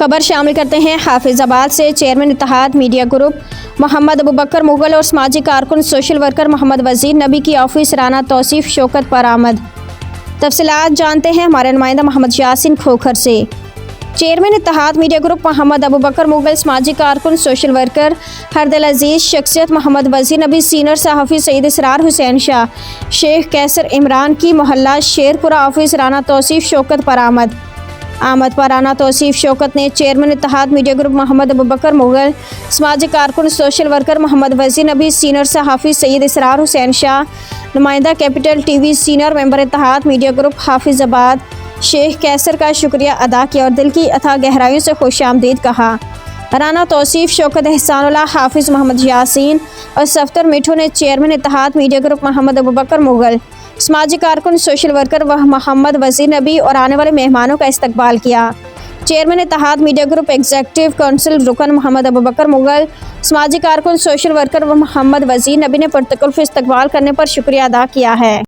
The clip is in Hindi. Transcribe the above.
खबर शामिल करते हैं हाफिजाबाद से। Chairman Ittehad Media Group Mohammad Abubakar Mughal और समाजी कारकुन सोशल वर्कर मोहम्मद वजीर नबी की ऑफिस राना तौसीफ शौकत पर आमद। तफसीलात जानते हैं हमारे नुमाइंदा मोहम्मद यासिन खोखर से। Chairman Ittehad Media Group Mohammad Abubakar Mughal, समाजी कारकुन सोशल वर्कर हरदिल अजीज़ शख्सियत मोहम्मद वजीर नबी, सीनियर सहाफ़ी सईद इसरार हुसैन शाह, शेख कैसर इमरान की मोहल्ला शेरपुरा ऑफिस राना तौसीफ शौकत पर आमद पर राना तौसीफ शौकत ने chairman Ittehad Media Group Mohammad Abubakar Mughal, समाजी कारकुन सोशल वर्कर मोहम्मद वजीर नबी, सीनियर सहाफ़ी सईद इसरार हुसैन शाह, नुमाइंदा Capital TV, senior member Ittehad Media Group Hafizabad Sheikh Kaiser का शुक्रिया अदा किया और दिल की अथाह गहराइयों से खुशामदीद कहा। राना तौसीफ शौकत, एहसानुल्लाह, हाफिज़ मोहम्मद यासीन और सफ्तर मिठू ने chairman Ittehad Media Group Mohammad Abubakar Mughal, समाजी कारकुन सोशल वर्कर व मोहम्मद वजीर नबी और आने वाले मेहमानों का इस्तकबाल किया। Chairman Ittehad Media Group executive council रुकन मोहम्मद अबूबकर मुगल, समाजी कारकुन सोशल वर्कर व मोहम्मद वजीर नबी ने पुरतकल्लुफ़ इस्तकबाल करने पर शुक्रिया अदा किया है।